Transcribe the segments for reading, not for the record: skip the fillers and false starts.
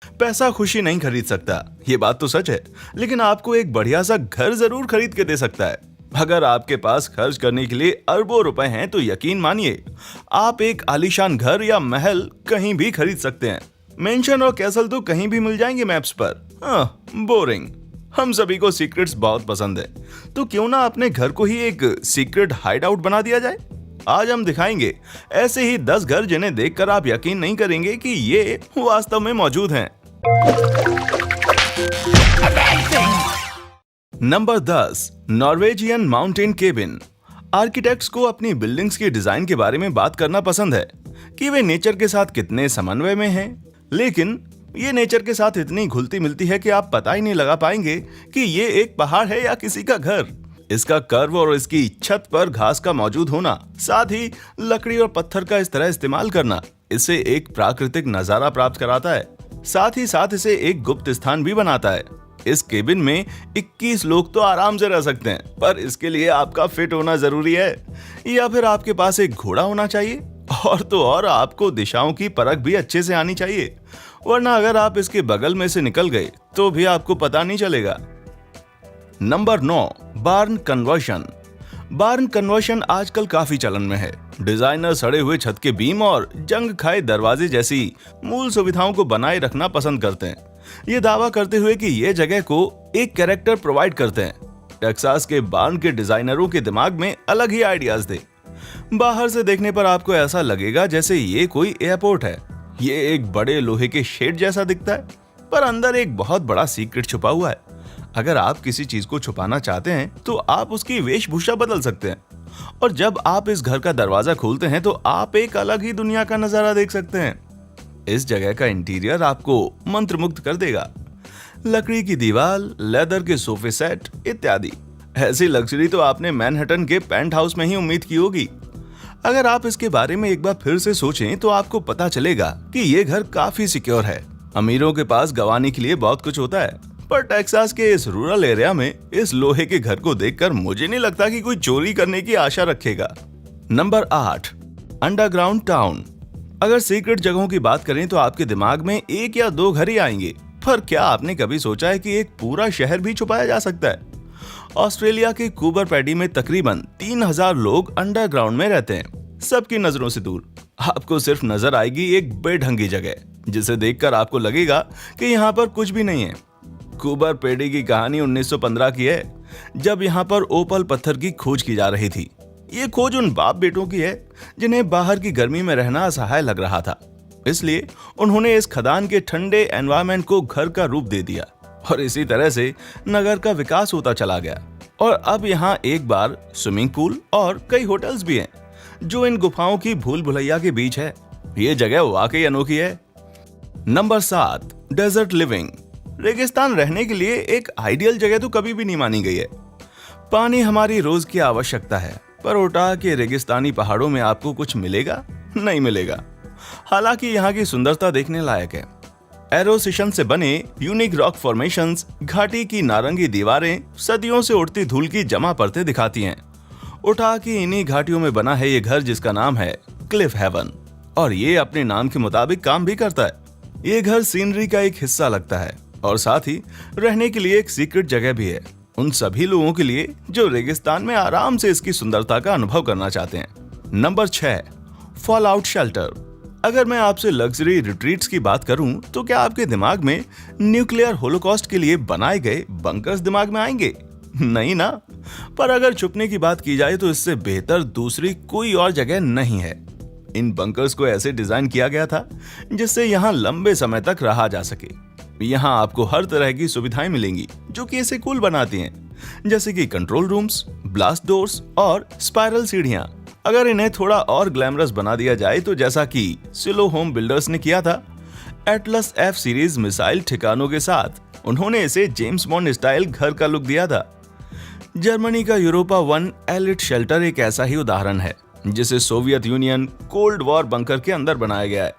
पैसा खुशी नहीं खरीद सकता, ये बात तो सच है, लेकिन आपको एक बढ़िया सा घर जरूर खरीद के दे सकता है। अगर आपके पास खर्च करने के लिए अरबों रुपए हैं तो यकीन मानिए, आप एक आलीशान घर या महल कहीं भी खरीद सकते हैं। मेंशन और कैसल तो कहीं भी मिल जाएंगे मैप्स पर। बोरिंग। हम सभी को सीक्रेट्स बहुत पसंद है, तो क्यों ना अपने घर को ही एक सीक्रेट हाइड आउट बना दिया जाए। आज हम दिखाएंगे ऐसे ही 10 घर जिन्हें देखकर आप यकीन नहीं करेंगे कि ये वास्तव में मौजूद हैं। Number 10, Norwegian mountain cabin. Architects को अपनी बिल्डिंग्स के डिजाइन के बारे में बात करना पसंद है कि वे नेचर के साथ कितने समन्वय में हैं, लेकिन ये नेचर के साथ इतनी घुलती मिलती है कि आप पता ही नहीं लगा पाएंगे कि ये एक पहाड़ है या किसी का घर। इसका कर्व और इसकी छत पर घास का मौजूद होना, साथ ही लकड़ी और पत्थर का इस तरह इस्तेमाल करना, इसे एक प्राकृतिक नजारा प्राप्त कराता है। साथ ही साथ इसे एक गुप्त स्थान भी बनाता है। इस केबिन में 21 लोग तो आराम से रह सकते हैं, पर इसके लिए आपका फिट होना जरूरी है, या फिर आपके पास एक घोड़ा होना चाहिए, और तो और आपको दिशाओं की परख भी अच्छे से आनी चाहिए, वरना अगर आप इसके बगल में से निकल गए तो भी आपको पता नहीं चलेगा। नंबर 9, बार्न कन्वर्शन। बार्न कन्वर्शन आजकल काफी चलन में है। डिजाइनर सड़े हुए छत के बीम और जंग खाए दरवाजे जैसी मूल सुविधाओं को बनाए रखना पसंद करते हैं, ये दावा करते हुए कि ये जगह को एक कैरेक्टर प्रोवाइड करते हैं। टेक्सास के बार्न के डिजाइनरों के दिमाग में अलग ही आइडियाज थे। बाहर से देखने पर आपको ऐसा लगेगा जैसे ये कोई एयरपोर्ट है। ये एक बड़े लोहे के शेड जैसा दिखता है, पर अंदर एक बहुत बड़ा सीक्रेट छुपा हुआ है। अगर आप किसी चीज को छुपाना चाहते हैं तो आप उसकी वेशभूषा बदल सकते हैं, और जब आप इस घर का दरवाजा खोलते हैं तो आप एक अलग ही दुनिया का नजारा देख सकते हैं। इस जगह का इंटीरियर आपको मंत्रमुग्ध कर देगा। लकड़ी की दीवार, लेदर के सोफे सेट इत्यादि। ऐसी लग्जरी तो आपने मैनहट्टन के पेंट हाउस में ही उम्मीद की होगी। अगर आप इसके बारे में एक बार फिर से सोचें तो आपको पता चलेगा कि ये घर काफी सिक्योर है। अमीरों के पास गंवाने के लिए बहुत कुछ होता है, पर टेक्सास के इस रूरल एरिया में इस लोहे के घर को देखकर मुझे नहीं लगता कि कोई चोरी करने की आशा रखेगा। Number 8, underground town. अगर सीक्रेट जगहों की बात करें तो आपके दिमाग में एक या दो घर ही आएंगे, पर क्या आपने कभी सोचा है कि एक पूरा शहर भी छुपाया जा सकता है। ऑस्ट्रेलिया के कूबर पैडी में तकरीबन 3000 लोग अंडरग्राउंड में रहते हैं, सबकी नजरों से दूर। आपको सिर्फ नजर आएगी एक बेढंगी जगह, जिसे देखकर आपको लगेगा कि यहाँ पर कुछ भी नहीं है। कूबर पैडी की कहानी 1915 की है, जब यहाँ पर ओपल पत्थर की खोज की जा रही थी। ये खोज उन बाप बेटों की है जिन्हें बाहर की गर्मी में रहना असहाय लग रहा था, इसलिए उन्होंने इस खदान के ठंडे एनवायरनमेंट को घर का रूप दे दिया, और इसी तरह से नगर का विकास होता चला गया। और अब यहाँ एक बार स्विमिंग पूल और कई होटल्स भी हैं, जो इन गुफाओं की भूल भुलैया के बीच है। ये जगह वाकई अनोखी है। Number 7, desert living. रेगिस्तान रहने के लिए एक आइडियल जगह तो कभी भी नहीं मानी गई है। पानी हमारी रोज की आवश्यकता है, पर ओटाह के रेगिस्तानी पहाड़ों में आपको कुछ मिलेगा? नहीं मिलेगा। हालांकि यहाँ की सुंदरता देखने लायक है। एरोसिशन से बने यूनिक रॉक फॉर्मेशंस, घाटी की नारंगी दीवारें सदियों से उड़ती धूल की जमा परतें दिखाती हैं। ओटाह की इन्हीं घाटियों में बना है ये घर, जिसका नाम है क्लिफ हेवन, और ये अपने नाम के मुताबिक काम भी करता है। ये घर सीनरी का एक हिस्सा लगता है, और साथ ही रहने के लिए एक सीक्रेट जगह भी है, उन सभी लोगों के लिए जो रेगिस्तान में आराम से इसकी सुंदरता का अनुभव करना चाहते हैं। Number 6, fall out shelter. अगर मैं आपसे लग्जरी रिट्रीट्स की बात करूं तो क्या आपके दिमाग में न्यूक्लियर होलोकॉस्ट के लिए बनाए गए बंकर्स दिमाग में आएंगे? नहीं ना। पर अगर छुपने की बात की जाए तो इससे बेहतर दूसरी कोई और जगह नहीं है। इन बंकर्स को ऐसे डिजाइन किया गया था जिससे यहाँ लंबे समय तक रहा जा सके। यहाँ आपको हर तरह की सुविधाएं मिलेंगी जो कि इसे कूल बनाती हैं, जैसे कि कंट्रोल रूम्स, ब्लास्ट डोर्स और स्पाइरल सीढ़ियां। अगर इन्हें थोड़ा और ग्लैमरस बना दिया जाए तो जैसा कि सिलो होम बिल्डर्स ने किया था, एटलस F सीरीज मिसाइल ठिकानों के साथ उन्होंने इसे जेम्स बॉन्ड स्टाइल घर का लुक दिया था। जर्मनी का यूरोपा 1 एलिट शेल्टर एक ऐसा ही उदाहरण है, जिसे Soviet union cold war bunker के अंदर बनाया गया है।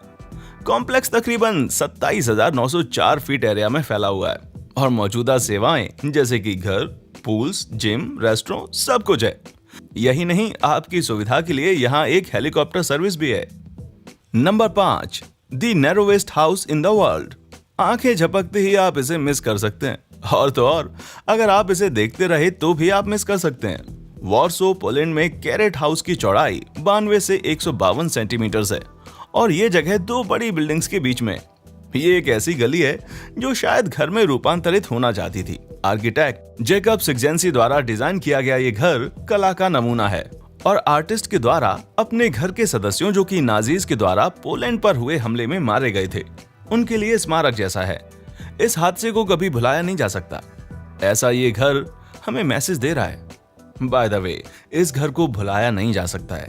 कॉम्प्लेक्स तकरीबन 27,904 फीट एरिया में फैला हुआ है, और मौजूदा सेवाएं जैसे कि घर, पूल्स, जिम, रेस्टोरेंट सब कुछ है। यही नहीं, आपकी सुविधा के लिए यहाँ एक हेलीकॉप्टर सर्विस भी है। Number 5, the narrowest house in the world. आंखें झपकते ही आप इसे मिस कर सकते हैं। और तो और, अगर आप इसे देखते रहे तो भी आप मिस कर सकते हैं। वॉर्सो पोलैंड में कैरेट हाउस की चौड़ाई 92 से 152 सेंटीमीटर है और ये जगह दो बड़ी बिल्डिंग्स के बीच में। ये एक ऐसी गली है जो शायद घर में रूपांतरित होना चाहती थी। आर्किटेक्ट जेकब सिग्जेंसी द्वारा डिजाइन किया गया ये घर कला का नमूना है और आर्टिस्ट के द्वारा अपने घर के सदस्यों जो कि नाजीज के द्वारा पोलैंड पर हुए हमले में मारे गए थे, उनके लिए स्मारक जैसा है। इस हादसे को कभी भुलाया नहीं जा सकता। ऐसा ये घर हमें मैसेज दे रहा है। बाय द वे, इस घर को भुलाया नहीं जा सकता है।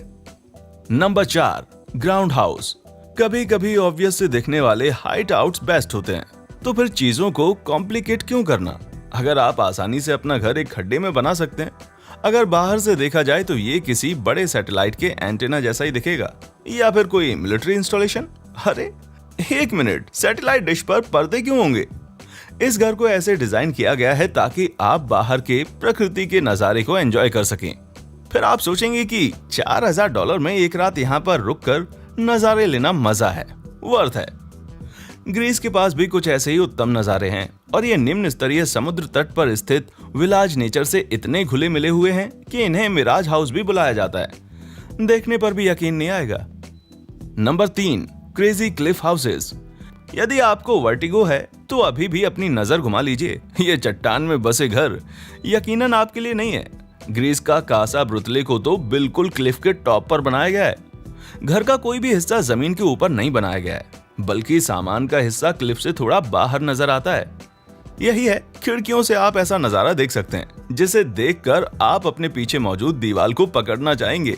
Number 4, ground house. कभी कभी ऑब्वियस से दिखने वाले हाइट आउट्स बेस्ट होते हैं, तो फिर चीजों को कॉम्प्लिकेट क्यों करना? अगर आप आसानी से अपना घर एक खड्डे में बना सकते हैं। अगर बाहर से देखा जाए तो ये किसी बड़े सैटेलाइट के एंटेना जैसा ही दिखेगा या फिर कोई मिलिट्री इंस्टॉलेशन। अरे एक मिनट, सैटेलाइट डिश पर पर्दे क्यों होंगे? इस घर को ऐसे डिजाइन किया गया है ताकि आप बाहर के प्रकृति के नजारे को एंजॉय कर सकें। फिर आप सोचेंगे कि $4000 में एक रात यहाँ पर रुककर नजारे लेना मजा है, वर्थ है। ग्रीस के पास भी कुछ ऐसे ही उत्तम नजारे हैं और ये निम्न स्तरीय समुद्र तट पर स्थित विलाज नेचर से इतने घुले मिले हुए हैं कि इन्हें मिराज हाउस भी बुलाया जाता है। देखने पर भी यकीन नहीं आएगा। Number 3, crazy Cliff houses. यदि आपको वर्टिगो है तो अभी भी अपनी नजर घुमा लीजिए। ये चट्टान में बसे घर यकीनन आपके लिए नहीं है। ग्रीस का कासा ब्रुतले को तो बिल्कुल क्लिफ के टॉप पर बनाया गया है। घर का कोई भी हिस्सा जमीन के ऊपर नहीं बनाया गया है, बल्कि सामान का हिस्सा क्लिफ से थोड़ा बाहर नजर आता है। यही है, खिड़कियों से आप ऐसा नजारा देख सकते हैं जिसे देखकर आप अपने पीछे मौजूद दीवार को पकड़ना चाहेंगे।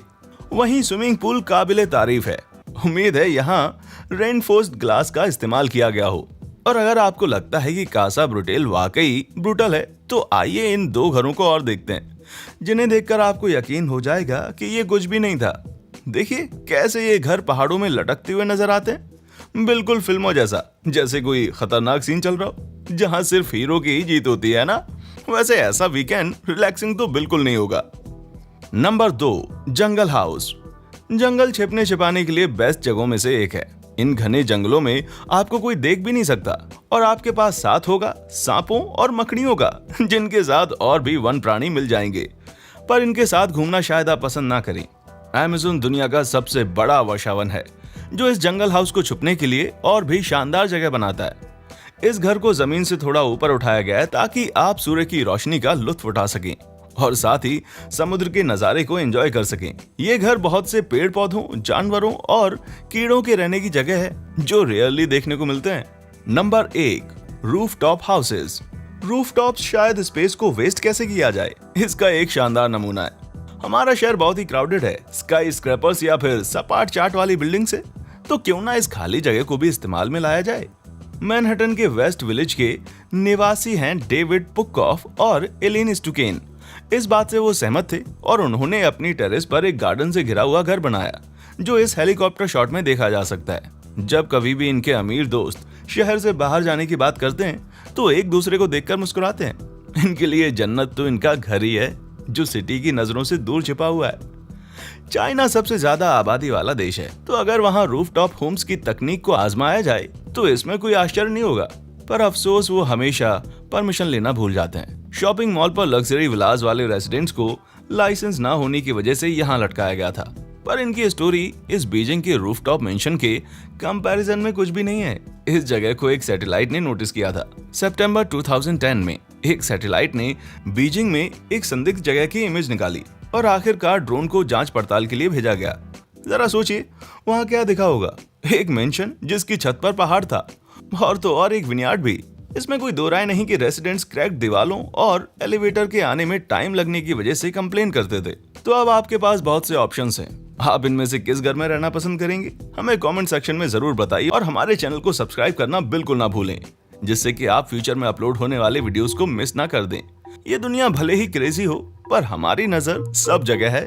वहीं स्विमिंग पूल काबिले तारीफ है। उम्मीद है यहाँ रेनफोर्स्ड ग्लास का इस्तेमाल किया गया हो। और अगर आपको लगता है कि कासा ब्रुटेल वाकई ब्रूटल है तो आइए इन दो घरों को और देखते हैं, जिन्हें देखकर आपको यकीन हो जाएगा कि ये कुछ भी नहीं था। देखिए कैसे ये घर पहाड़ों में लटकते हुए नजर आते हैं, बिल्कुल फिल्मों जैसा, जैसे कोई खतरनाक सीन चल रहा हो जहां सिर्फ हीरो की ही जीत होती है ना। वैसे ऐसा वीकेंड रिलैक्सिंग तो बिल्कुल नहीं होगा। नंबर 2, जंगल हाउस। जंगल छिपने छिपाने के लिए बेस्ट जगहों में से एक है। इन घने जंगलों में आपको कोई देख भी नहीं सकता और आपके पास साथ होगा सांपों और मकड़ियों का, जिनके साथ और भी वन प्राणी मिल जाएंगे। पर इनके साथ घूमना शायद आप पसंद ना करें। अमेज़न दुनिया का सबसे बड़ा वर्षावन है जो इस जंगल हाउस को छुपने के लिए और भी शानदार जगह बनाता है। इस घर को जमीन से थोड़ा ऊपर उठाया गया है ताकि आप सूर्य की रोशनी का लुत्फ उठा सकें और साथ ही समुद्र के नजारे को एंजॉय कर सकें। ये घर बहुत से पेड़ पौधों, जानवरों और कीड़ों के रहने की जगह है जो रेयरली देखने को मिलते हैं। Number 1, rooftop houses. रूफटॉप शायद स्पेस को वेस्ट कैसे किया जाए, इसका एक शानदार नमूना है। हमारा शहर बहुत ही क्राउडेड है स्काई स्क्रैपर्स या फिर सपाट चाट वाली बिल्डिंग से, तो क्यों ना इस खाली जगह को भी इस्तेमाल में लाया जाए। मैनहट्टन के वेस्ट विलेज के निवासी हैं डेविड पुकॉफ और एलिन स्टुकेन। इस बात से वो सहमत थे और उन्होंने अपनी टेरेस पर एक गार्डन से घिरा हुआ घर बनाया जो इस हेलीकॉप्टर शॉट में देखा जा सकता है। जब कभी भी इनके अमीर दोस्त शहर से बाहर जाने की बात करते हैं तो एक दूसरे को देखकर मुस्कुराते हैं। इनके लिए जन्नत तो इनका घर ही है जो सिटी की नजरों से दूर छिपा हुआ है। चाइना सबसे ज्यादा आबादी वाला देश है, तो अगर वहां रूफटॉप होम्स की तकनीक को आजमाया जाए तो इसमें कोई आश्चर्य नहीं होगा। पर अफसोस वो हमेशा परमिशन लेना भूल जाते हैं। शॉपिंग मॉल पर लग्जरी विलास वाले रेसिडेंट्स को लाइसेंस ना होने की वजह से यहाँ लटकाया गया था। पर इनकी स्टोरी इस बीजिंग के रूफटॉप मेंशन के कंपैरिजन में कुछ भी नहीं है। इस जगह को एक सैटेलाइट ने नोटिस किया था। सितंबर 2010 में एक सैटेलाइट ने बीजिंग में एक संदिग्ध जगह की इमेज निकाली और आखिरकार ड्रोन को जांच पड़ताल के लिए भेजा गया। जरा सोचिए वहां क्या दिखा होगा। एक मेंशन जिसकी छत पर पहाड़ था और तो और एक विनयार्ड भी। इसमें कोई दो राय नहीं कि रेसिडेंट्स क्रैक्ड दीवालों और एलिवेटर के आने में टाइम लगने की वजह से कंप्लेन करते थे। तो अब आपके पास बहुत से ऑप्शंस हैं। आप इनमें से किस घर में रहना पसंद करेंगे हमें कमेंट सेक्शन में जरूर बताइए और हमारे चैनल को सब्सक्राइब करना बिल्कुल ना भूलें, जिससे कि आप फ्यूचर में अपलोड होने वाले वीडियोस को मिस ना कर दें। ये दुनिया भले ही क्रेजी हो पर हमारी नजर सब जगह है।